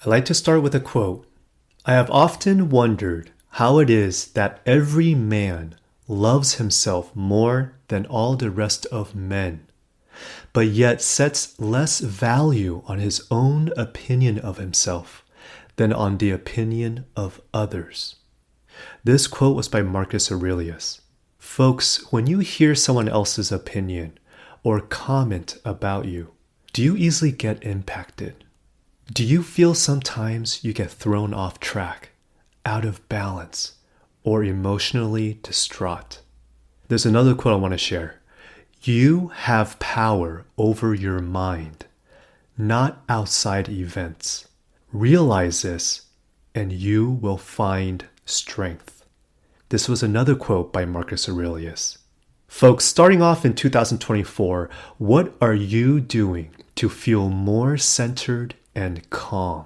I like to start with a quote. I have often wondered how it is that every man loves himself more than all the rest of men, but yet sets less value on his own opinion of himself than on the opinion of others. This quote was by Marcus Aurelius. Folks, when you hear someone else's opinion or comment about you, do you easily get impacted? Do you feel sometimes you get thrown off track, out of balance, or emotionally distraught? There's another quote I want to share. You have power over your mind, not outside events. Realize this, and you will find strength. This was another quote by Marcus Aurelius. Folks, starting off in 2024, what are you doing to feel more centered and calm?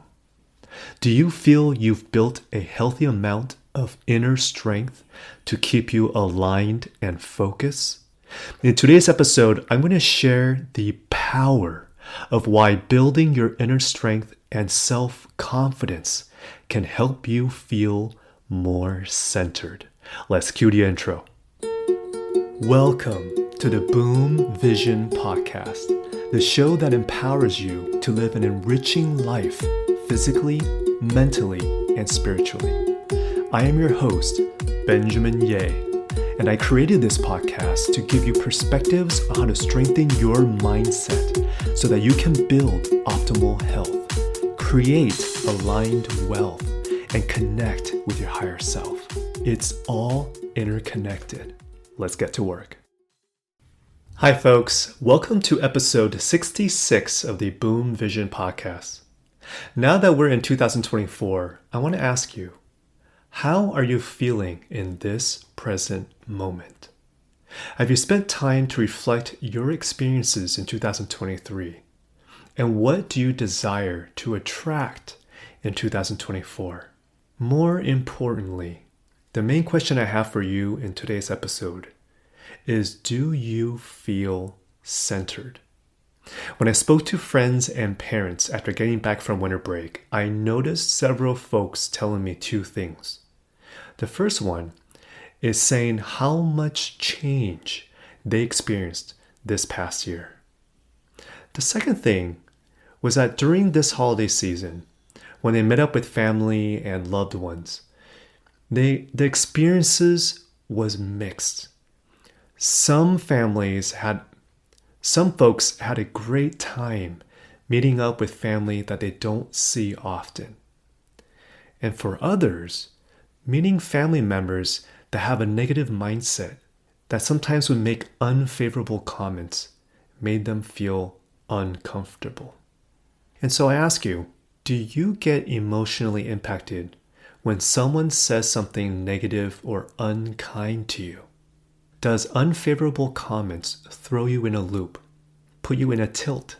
Do you feel you've built a healthy amount of inner strength to keep you aligned and focused? In today's episode, I'm going to share the power of why building your inner strength and self-confidence can help you feel more centered. Let's cue the intro. Welcome to the Boom Vision Podcast, the show that empowers you to live an enriching life physically, mentally, and spiritually. I am your host, Benjamin Ye, and I created this podcast to give you perspectives on how to strengthen your mindset so that you can build optimal health, create aligned wealth, and connect with your higher self. It's all interconnected. Let's get to work. Hi, folks. Welcome to episode 66 of the Boom Vision Podcast. Now that we're in 2024, I want to ask you, how are you feeling in this present moment? Have you spent time to reflect your experiences in 2023? And what do you desire to attract in 2024? More importantly, the main question I have for you in today's episode is, do you feel centered? When I spoke to friends and parents after getting back from winter break, I noticed several folks telling me two things. The first one is saying how much change they experienced this past year. The second thing was that during this holiday season, when they met up with family and loved ones, the experiences was mixed. Some folks had a great time meeting up with family that they don't see often. And for others, meeting family members that have a negative mindset that sometimes would make unfavorable comments made them feel uncomfortable. And so I ask you, do you get emotionally impacted when someone says something negative or unkind to you? Does unfavorable comments throw you in a loop, put you in a tilt,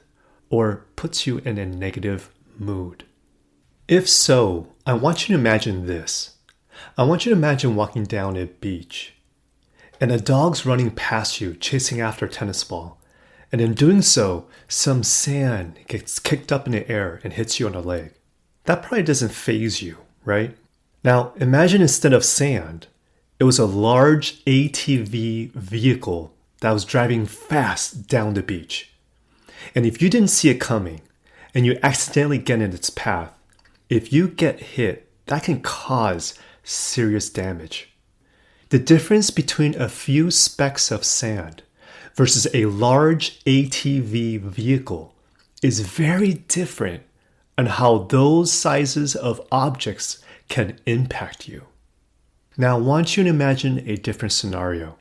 or puts you in a negative mood? If so, I want you to imagine this. I want you to imagine walking down a beach, and a dog's running past you, chasing after a tennis ball, and in doing so, some sand gets kicked up in the air and hits you on the leg. That probably doesn't faze you, right? Now, imagine instead of sand, it was a large ATV vehicle that was driving fast down the beach. And if you didn't see it coming, and you accidentally get in its path, if you get hit, that can cause serious damage. The difference between a few specks of sand versus a large ATV vehicle is very different on how those sizes of objects can impact you. Now I want you to imagine a different scenario.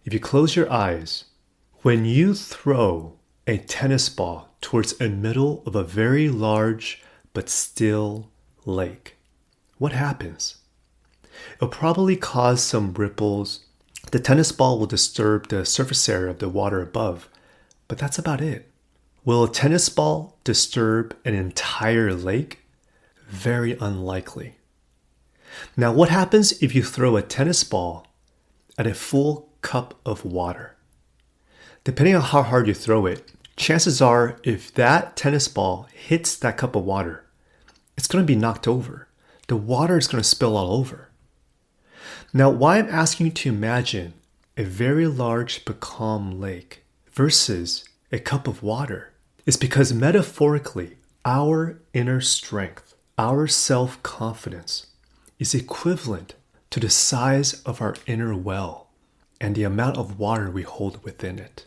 If you close your eyes, when you throw a tennis ball towards the middle of a very large but still lake, what happens? It'll probably cause some ripples. The tennis ball will disturb the surface area of the water above, but that's about it. Will a tennis ball disturb an entire lake? Very unlikely. Now, what happens if you throw a tennis ball at a full cup of water? Depending on how hard you throw it, chances are if that tennis ball hits that cup of water, it's going to be knocked over. The water is going to spill all over. Now, why I'm asking you to imagine a very large but calm lake versus a cup of water is because metaphorically, our inner strength, our self-confidence is equivalent to the size of our inner well and the amount of water we hold within it.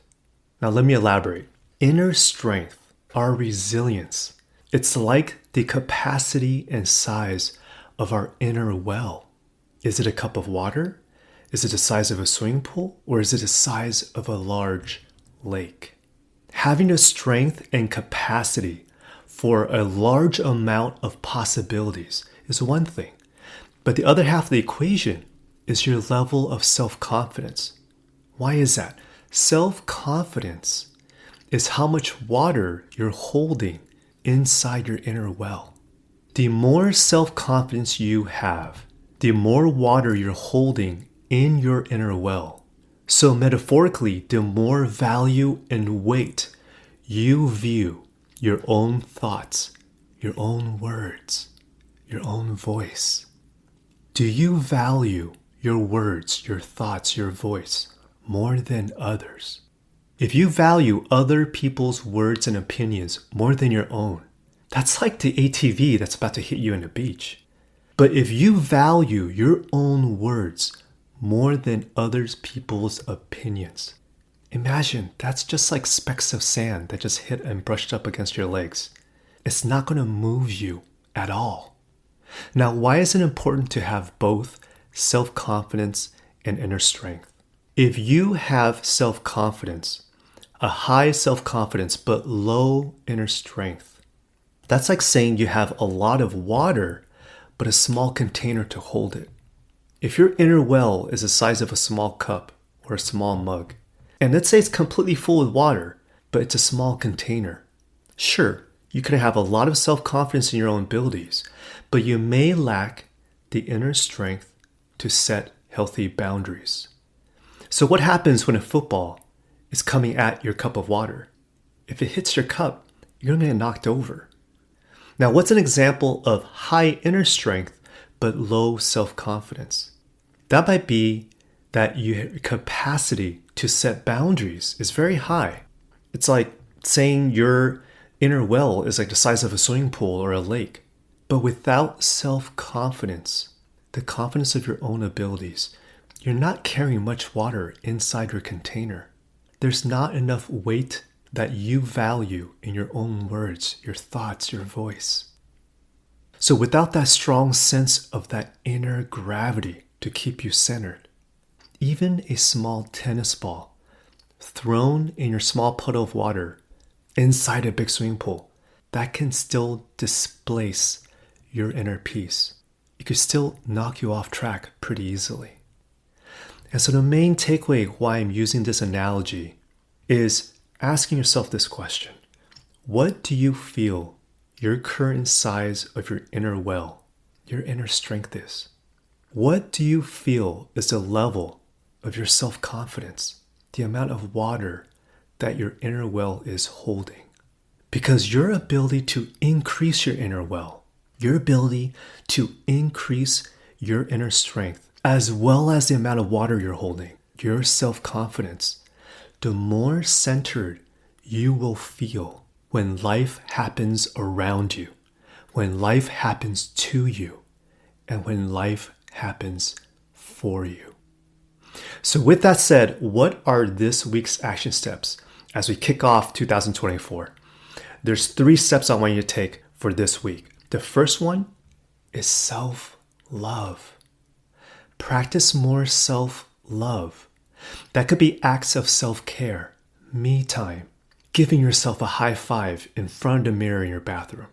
Now, let me elaborate. Inner strength, our resilience, it's like the capacity and size of our inner well. Is it a cup of water? Is it the size of a swimming pool? Or is it the size of a large lake? Having the strength and capacity for a large amount of possibilities is one thing. But the other half of the equation is your level of self-confidence. Why is that? Self-confidence is how much water you're holding inside your inner well. The more self-confidence you have, the more water you're holding in your inner well. So metaphorically, the more value and weight you view your own thoughts, your own words, your own voice. Do you value your words, your thoughts, your voice more than others? If you value other people's words and opinions more than your own, that's like the ATV that's about to hit you on the beach. But if you value your own words more than others people's opinions, imagine that's just like specks of sand that just hit and brushed up against your legs. It's not going to move you at all. Now, why is it important to have both self-confidence and inner strength? If you have self-confidence, a high self-confidence but low inner strength, that's like saying you have a lot of water but a small container to hold it. If your inner well is the size of a small cup or a small mug, and let's say it's completely full with water, but it's a small container, sure, you could have a lot of self-confidence in your own abilities, but you may lack the inner strength to set healthy boundaries. So what happens when a football is coming at your cup of water? If it hits your cup, you're going to get knocked over. Now, what's an example of high inner strength but low self-confidence? That might be that your capacity to set boundaries is very high. It's like saying your inner well is like the size of a swimming pool or a lake. But without self-confidence, the confidence of your own abilities, you're not carrying much water inside your container. There's not enough weight that you value in your own words, your thoughts, your voice. So without that strong sense of that inner gravity to keep you centered, even a small tennis ball thrown in your small puddle of water inside a big swimming pool, that can still displace your inner peace. It could still knock you off track pretty easily. And so the main takeaway why I'm using this analogy is asking yourself this question. What do you feel your current size of your inner well, your inner strength is? What do you feel is the level of your self-confidence, the amount of water that your inner well is holding? Because your ability to increase your inner well, your ability to increase your inner strength, as well as the amount of water you're holding, your self-confidence, the more centered you will feel when life happens around you, when life happens to you, and when life happens for you. So with that said, what are this week's action steps as we kick off 2024? There's 3 steps I want you to take for this week. The first one is self-love. Practice more self-love. That could be acts of self-care, me time, giving yourself a high five in front of the mirror in your bathroom.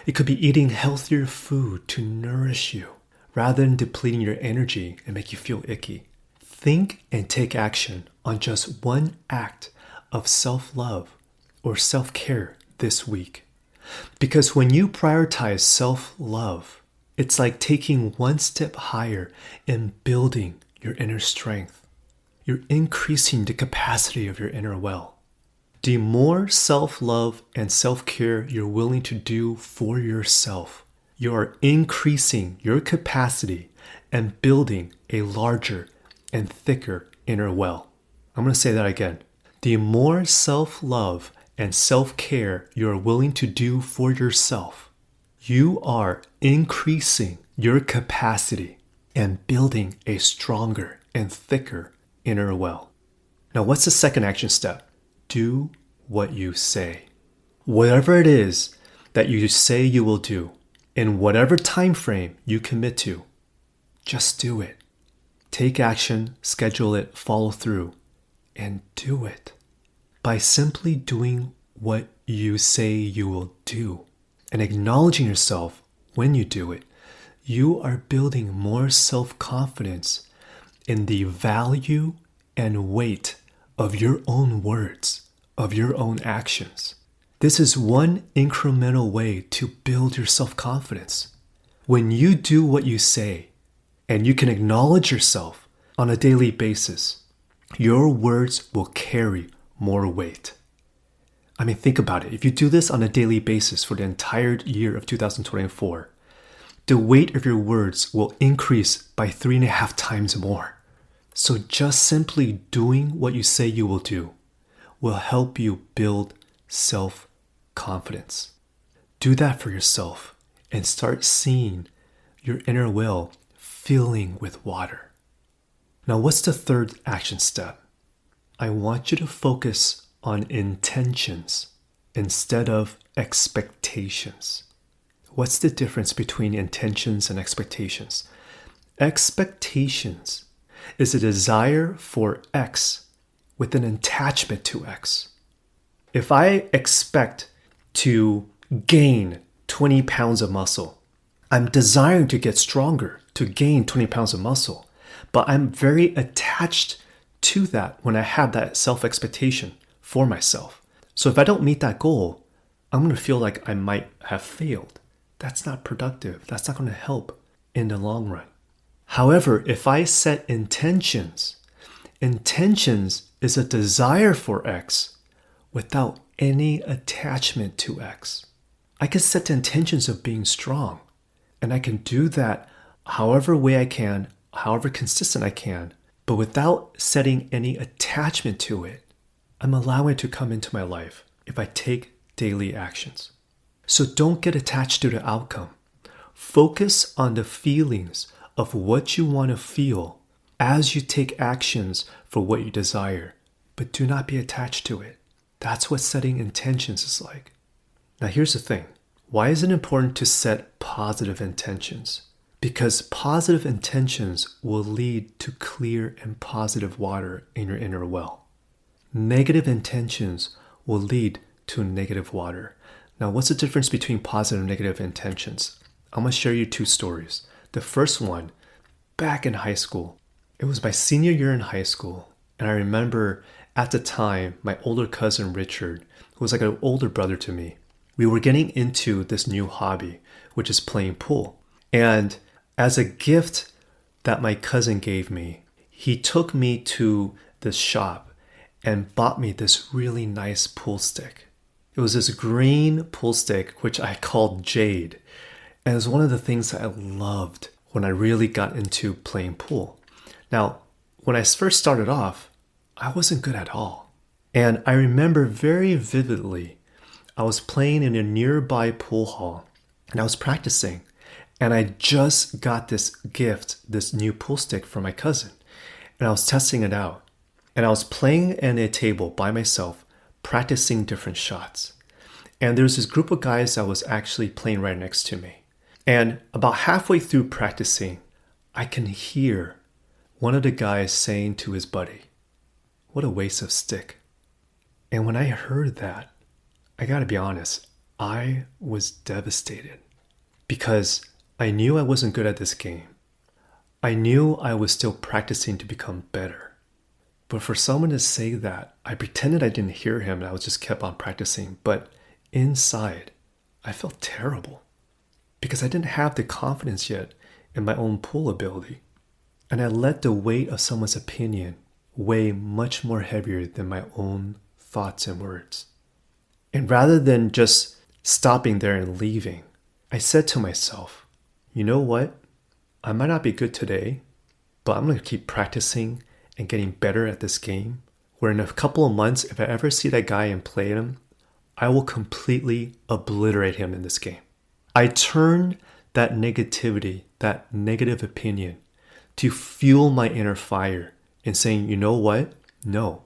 It could be eating healthier food to nourish you rather than depleting your energy and make you feel icky. Think and take action on just one act of self-love or self-care this week. Because when you prioritize self-love, it's like taking one step higher and building your inner strength. You're increasing the capacity of your inner well. The more self-love and self-care you're willing to do for yourself, you are increasing your capacity and building a larger and thicker inner well. I'm going to say that again. The more self-love and self-care you are willing to do for yourself, you are increasing your capacity and building a stronger and thicker inner well. Now, what's the second action step? Do what you say. Whatever it is that you say you will do, in whatever time frame you commit to, just do it. Take action, schedule it, follow through, and do it. By simply doing what you say you will do and acknowledging yourself when you do it, you are building more self-confidence in the value and weight of your own words, of your own actions. This is one incremental way to build your self-confidence. When you do what you say, and you can acknowledge yourself on a daily basis, your words will carry more weight. I mean, think about it. If you do this on a daily basis for the entire year of 2024, the weight of your words will increase by 3.5 times more. So just simply doing what you say you will do will help you build self-confidence. Do that for yourself and start seeing your inner well filling with water. Now, what's the third action step? I want you to focus on intentions instead of expectations. What's the difference between intentions and expectations? Expectations is a desire for X with an attachment to X. If I expect to gain 20 pounds of muscle, I'm desiring to get stronger, to gain 20 pounds of muscle, but I'm very attached to that when I have that self-expectation for myself. So if I don't meet that goal, I'm going to feel like I might have failed. That's not productive. That's not going to help in the long run. However, if I set intentions is a desire for X without any attachment to X. I can set the intentions of being strong, and I can do that however way I can, however consistent I can, but without setting any attachment to it. I'm allowing it to come into my life if I take daily actions. So don't get attached to the outcome. Focus on the feelings of what you want to feel as you take actions for what you desire, but do not be attached to it. That's what setting intentions is like. Now here's the thing. Why is it important to set positive intentions? Because positive intentions will lead to clear and positive water in your inner well. Negative intentions will lead to negative water. Now, what's the difference between positive and negative intentions? I'm going to share you 2 stories. The first one, back in high school. It was my senior year in high school. And I remember at the time, my older cousin Richard, who was like an older brother to me, we were getting into this new hobby, which is playing pool. And as a gift that my cousin gave me, he took me to this shop and bought me this really nice pool stick. It was this green pool stick, which I called Jade. And it was one of the things that I loved when I really got into playing pool. Now, when I first started off, I wasn't good at all. And I remember very vividly, I was playing in a nearby pool hall and I was practicing. And I just got this gift, this new pool stick from my cousin. And I was testing it out. And I was playing at a table by myself, practicing different shots. And there was this group of guys that was actually playing right next to me. And about halfway through practicing, I can hear one of the guys saying to his buddy, "What a waste of stick." And when I heard that, I gotta be honest, I was devastated because I knew I wasn't good at this game. I knew I was still practicing to become better. But for someone to say that, I pretended I didn't hear him and I was just kept on practicing. But inside, I felt terrible because I didn't have the confidence yet in my own pool ability. And I let the weight of someone's opinion weigh much more heavier than my own thoughts and words. And rather than just stopping there and leaving, I said to myself, you know what? I might not be good today, but I'm going to keep practicing and getting better at this game. Where in a couple of months, if I ever see that guy and play him, I will completely obliterate him in this game. I turn that negativity, that negative opinion, to fuel my inner fire and saying, you know what? No,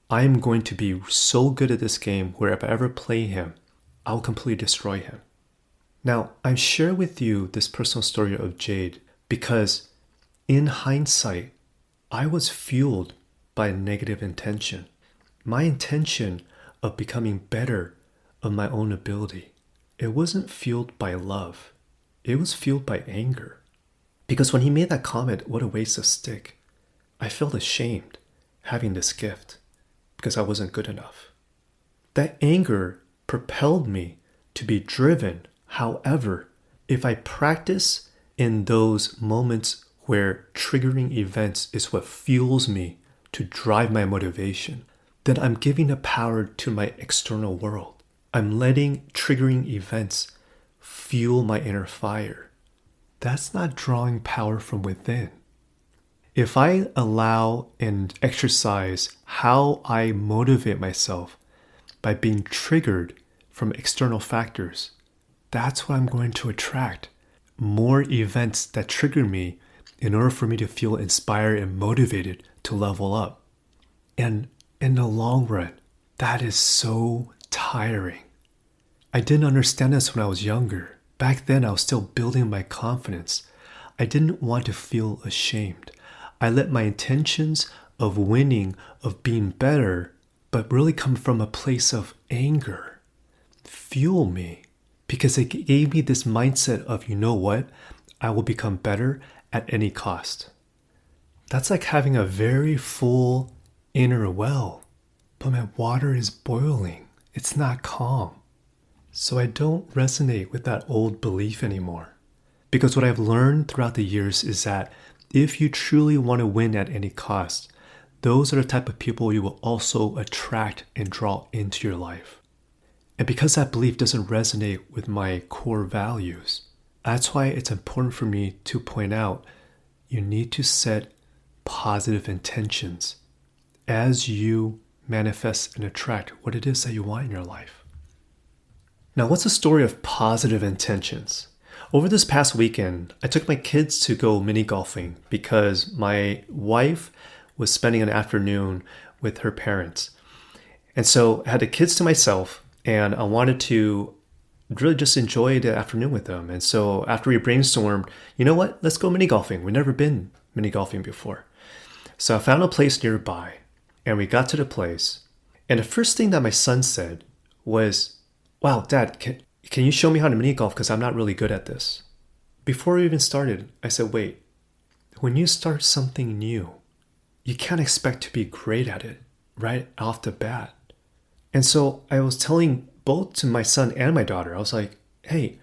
I am going to be so good at this game where if I ever play him, I'll completely destroy him. Now, I'm sharing with you this personal story of Jade because in hindsight, I was fueled by a negative intention. My intention of becoming better of my own ability. It wasn't fueled by love. It was fueled by anger. Because when he made that comment, what a waste of stick, I felt ashamed having this gift because I wasn't good enough. That anger propelled me to be driven. However, if I practice in those moments where triggering events is what fuels me to drive my motivation, then I'm giving the power to my external world. I'm letting triggering events fuel my inner fire. That's not drawing power from within. If I allow and exercise how I motivate myself by being triggered from external factors, that's what I'm going to attract. More events that trigger me in order for me to feel inspired and motivated to level up. And in the long run, that is so tiring. I didn't understand this when I was younger. Back then, I was still building my confidence. I didn't want to feel ashamed. I let my intentions of winning, of being better, but really come from a place of anger, fuel me. Because it gave me this mindset of, you know what? I will become better at any cost. That's like having a very full inner well, but my water is boiling. It's not calm. So I don't resonate with that old belief anymore. Because what I've learned throughout the years is that if you truly want to win at any cost, those are the type of people you will also attract and draw into your life. And because that belief doesn't resonate with my core values, that's why it's important for me to point out you need to set positive intentions as you manifest and attract what it is that you want in your life. Now, what's the story of positive intentions? Over this past weekend, I took my kids to go mini golfing because my wife was spending an afternoon with her parents. And so I had the kids to myself, and I wanted to really just enjoy the afternoon with them. And so after we brainstormed, you know what? Let's go mini golfing. We've never been mini golfing before. So I found a place nearby, and we got to the place. And the first thing that my son said was, wow, Dad, can you show me how to mini golf? Because I'm not really good at this. Before we even started, I said, wait, when you start something new, you can't expect to be great at it right off the bat. And so I was telling both to my son and my daughter, I was like, hey,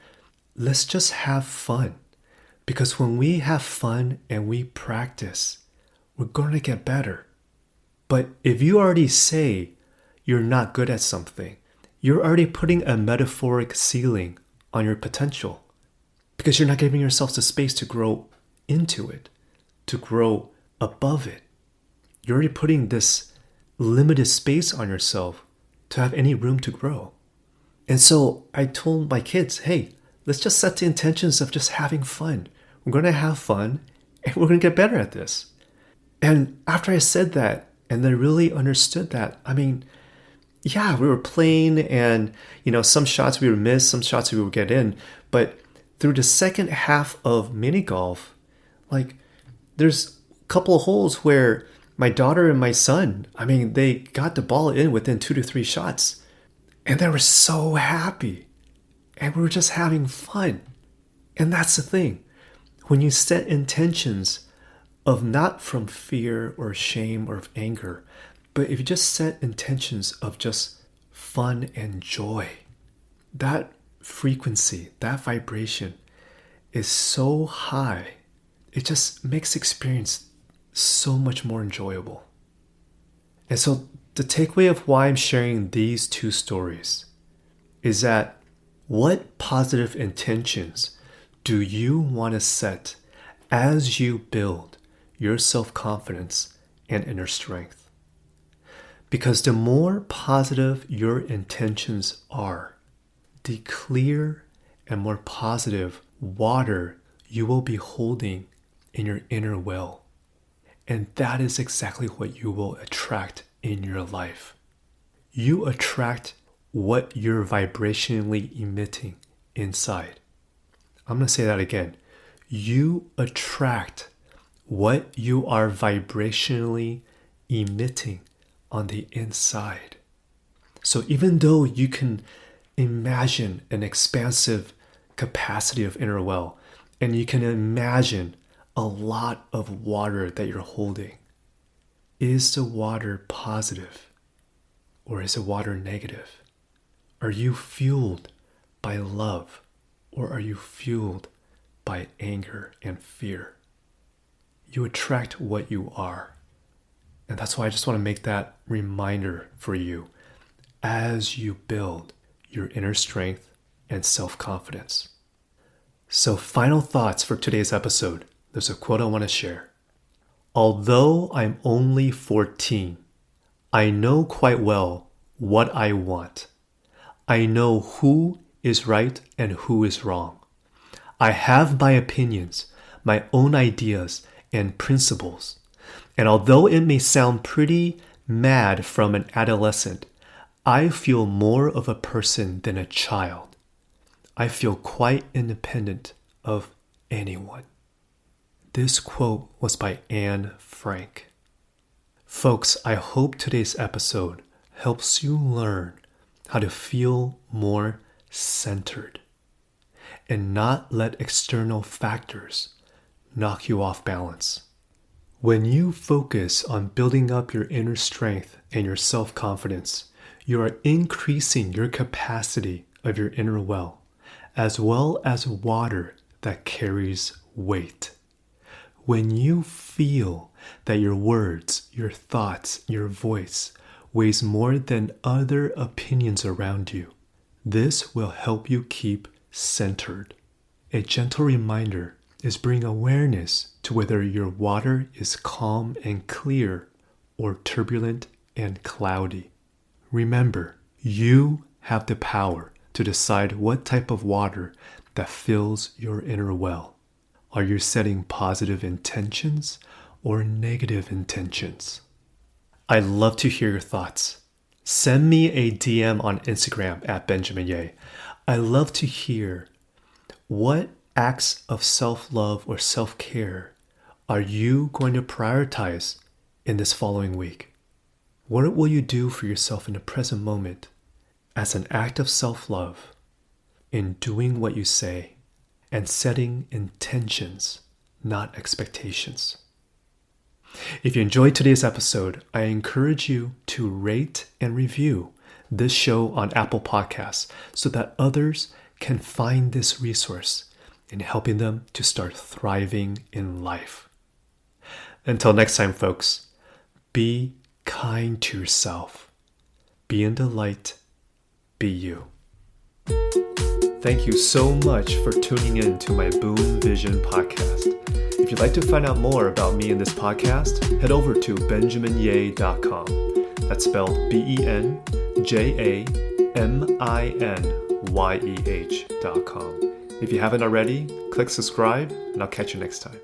let's just have fun. Because when we have fun and we practice, we're going to get better. But if you already say you're not good at something, you're already putting a metaphoric ceiling on your potential because you're not giving yourself the space to grow into it, to grow above it. You're already putting this limited space on yourself to have any room to grow. And so I told my kids, hey, let's just set the intentions of just having fun. We're going to have fun and we're going to get better at this. And after I said that and they really understood that, I mean, yeah, we were playing and, some shots we would miss, some shots we would get in. But through the second half of mini golf, there's a couple of holes where my daughter and my son, they got the ball in within 2 to 3 shots. And they were so happy. And we were just having fun. And that's the thing. When you set intentions of not from fear or shame or anger, but if you just set intentions of just fun and joy, that frequency, that vibration is so high. It just makes experience so much more enjoyable. And so the takeaway of why I'm sharing these two stories is that What positive intentions do you want to set as you build your self-confidence and inner strength? Because the more positive your intentions are, the clearer and more positive water you will be holding in your inner well. And that is exactly what you will attract in your life. You attract what you're vibrationally emitting inside. I'm going to say that again. You attract what you are vibrationally emitting on the inside. So even though you can imagine an expansive capacity of inner well, and you can imagine a lot of water that you're holding, is the water positive or is the water negative? Are you fueled by love or are you fueled by anger and fear? You attract what you are. And that's why I just want to make that reminder for you as you build your inner strength and self-confidence. So final thoughts for today's episode. There's a quote I want to share. Although I'm only 14, I know quite well what I want. I know who is right and who is wrong. I have my opinions, my own ideas and principles. And although it may sound pretty mad from an adolescent, I feel more of a person than a child. I feel quite independent of anyone. This quote was by Anne Frank. Folks, I hope today's episode helps you learn how to feel more centered and not let external factors knock you off balance. When you focus on building up your inner strength and your self-confidence, you are increasing your capacity of your inner well as water that carries weight. When you feel that your words, your thoughts, your voice weighs more than other opinions around you, this will help you keep centered. A gentle reminder is bring awareness to whether your water is calm and clear or turbulent and cloudy. Remember, you have the power to decide what type of water that fills your inner well. Are you setting positive intentions or negative intentions? I'd love to hear your thoughts. Send me a DM on Instagram at Benjamin Ye. I love to hear what acts of self-love or self-care are you going to prioritize in this following week? What will you do for yourself in the present moment as an act of self-love in doing what you say and setting intentions, not expectations? If you enjoyed today's episode, I encourage you to rate and review this show on Apple Podcasts so that others can find this resource in helping them to start thriving in life. Until next time, folks, be kind to yourself. Be in the light. Be you. Thank you so much for tuning in to my Boom Vision podcast. If you'd like to find out more about me and this podcast, head over to benjaminye.com. That's spelled BenjaminYeh.com. If you haven't already, click subscribe and I'll catch you next time.